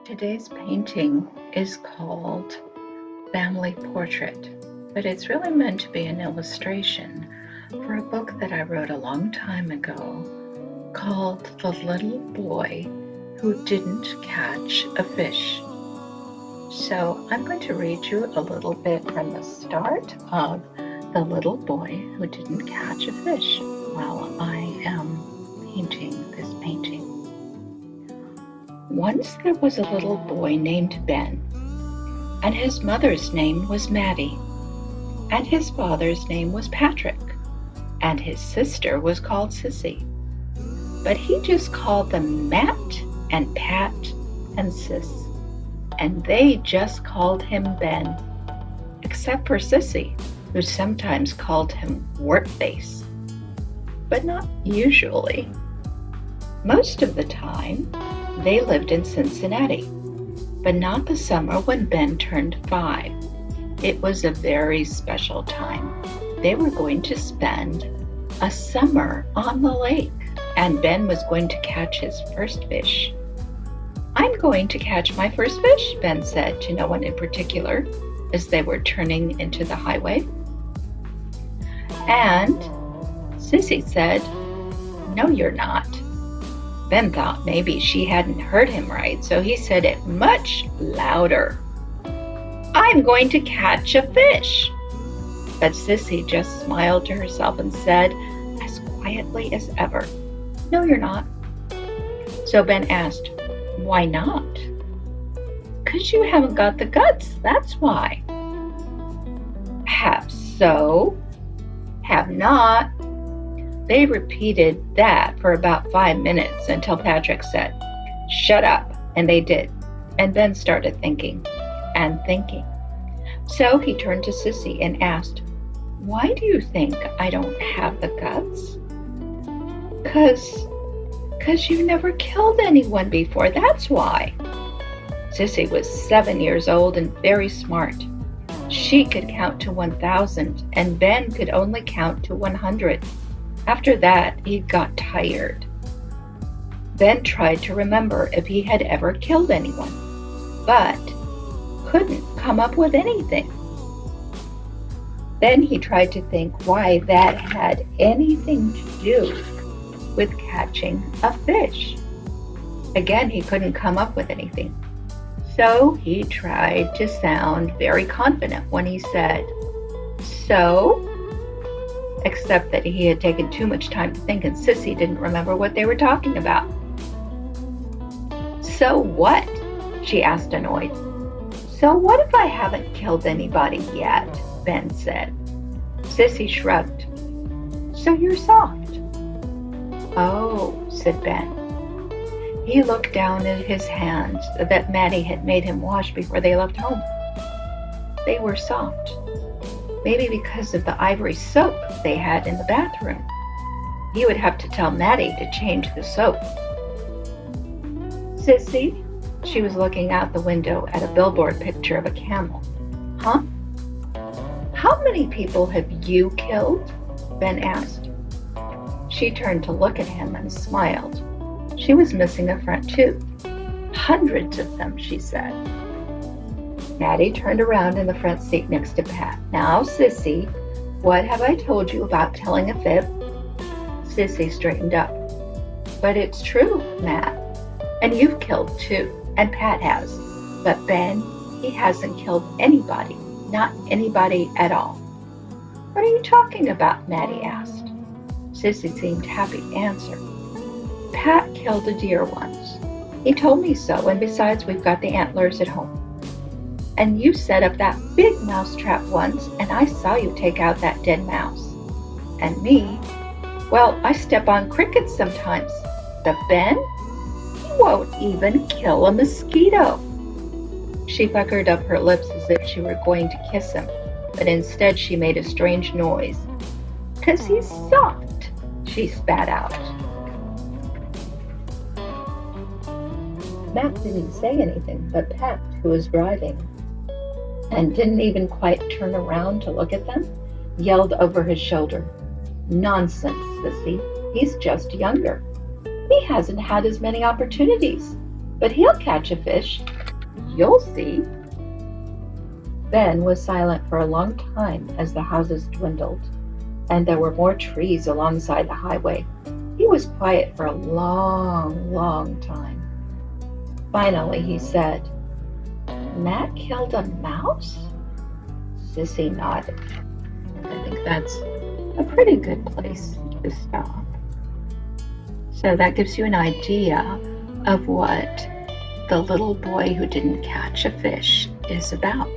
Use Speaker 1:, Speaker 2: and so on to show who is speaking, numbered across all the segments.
Speaker 1: Today's painting is called Family Portrait, but it's really meant to be an illustration for a book that I wrote a long time ago called The Little Boy Who Didn't Catch a Fish. So I'm going to read you a little bit from the start of The Little Boy Who Didn't Catch a Fish while I am painting this painting. Once there was a little boy named Ben, and his mother's name was Maddie, and his father's name was Patrick, and his sister was called Sissy. But he just called them Matt and Pat and Sis, and they just called him Ben, except for Sissy, who sometimes called him Wartface, but not usually. Most of the time, they lived in Cincinnati, but not the summer when Ben turned 5. It was a very special time. They were going to spend a summer on the lake, and Ben was going to catch his first fish. "I'm going to catch my first fish," Ben said to no one in particular as they were turning into the highway. And Sissy said, "No, you're not." Ben thought maybe she hadn't heard him right, so he said it much louder. "I'm going to catch a fish." But Sissy just smiled to herself and said, as quietly as ever, "No, you're not." So Ben asked, "Why not?" "'Cause you haven't got the guts, that's why." "Have so? Have not?" They repeated that for about 5 minutes until Patrick said, "Shut up," and they did. And Ben started thinking and thinking. So he turned to Sissy and asked, "Why do you think I don't have the guts?" "'Cause you never killed anyone before, that's why." Sissy was 7 years old and very smart. She could count to 1,000, and Ben could only count to 100. After that, he got tired. Ben tried to remember if he had ever killed anyone, but couldn't come up with anything. Then he tried to think why that had anything to do with catching a fish. Again, he couldn't come up with anything. So he tried to sound very confident when he said, "So?" Except that he had taken too much time to think and Sissy didn't remember what they were talking about. "So what?" she asked, annoyed. "So what if I haven't killed anybody yet?" Ben said. Sissy shrugged. "So you're soft." "Oh," said Ben. He looked down at his hands that Maddie had made him wash before they left home. They were soft. Maybe because of the ivory soap they had in the bathroom. He would have to tell Maddie to change the soap. "Sissy," she was looking out the window at a billboard picture of a camel. "Huh? How many people have you killed?" Ben asked. She turned to look at him and smiled. She was missing a front tooth. "Hundreds of them," she said. Maddie turned around in the front seat next to Pat. "Now, Sissy, what have I told you about telling a fib?" Sissy straightened up. "But it's true, Matt. And you've killed too, and Pat has. But Ben, he hasn't killed anybody, not anybody at all." "What are you talking about?" Maddie asked. Sissy seemed happy to answer. "Pat killed a deer once. He told me so, and besides, we've got the antlers at home. And you set up that big mouse trap once, and I saw you take out that dead mouse. And me, well, I step on crickets sometimes. But Ben, he won't even kill a mosquito." She puckered up her lips as if she were going to kiss him, but instead she made a strange noise. "'Cause he's soft," she spat out. Matt didn't say anything, but Pat, who was driving, and didn't even quite turn around to look at them, yelled over his shoulder, "Nonsense, Sissy. He's just younger. He hasn't had as many opportunities. But he'll catch a fish. You'll see. Ben was silent for a long time as the houses dwindled, and there were more trees alongside the highway. He was quiet for a long, long time. Finally, he said, "Matt killed a mouse?" Sissy nodded. I think that's a pretty good place to stop. So that gives you an idea of what the little boy who didn't catch a fish is about.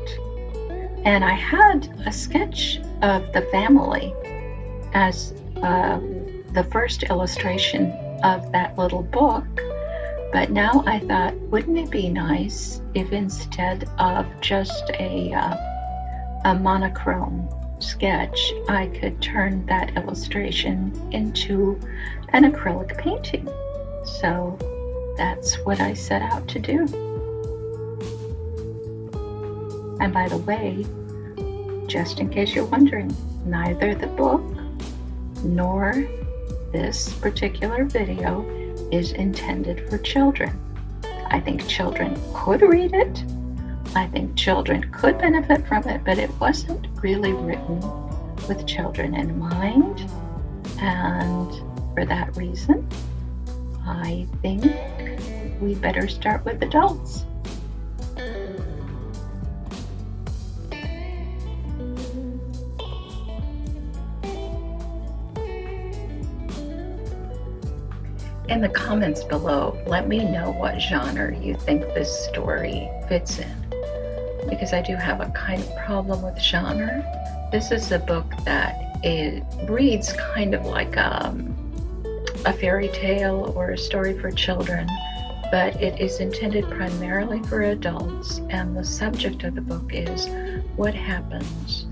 Speaker 1: And I had a sketch of the family as the first illustration of that little book. But now I thought, wouldn't it be nice if instead of just a monochrome sketch, I could turn that illustration into an acrylic painting? So that's what I set out to do. And by the way, just in case you're wondering, neither the book nor this particular video is intended for children. I think children could read it. I think children could benefit from it, but it wasn't really written with children in mind. And for that reason, I think we better start with adults. In the comments below, let me know what genre you think this story fits in, because I do have a kind of problem with genre. This is a book that it reads kind of like a fairy tale or a story for children, but it is intended primarily for adults, and the subject of the book is what happens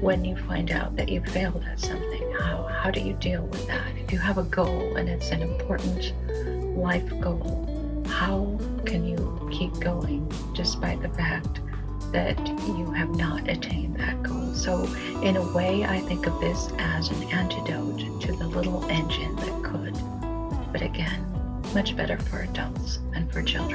Speaker 1: when you find out that you failed at something. How do you deal with that? If you have a goal and it's an important life goal, how can you keep going despite the fact that you have not attained that goal? So in a way, I think of this as an antidote to the little engine that could. But again, much better for adults and for children.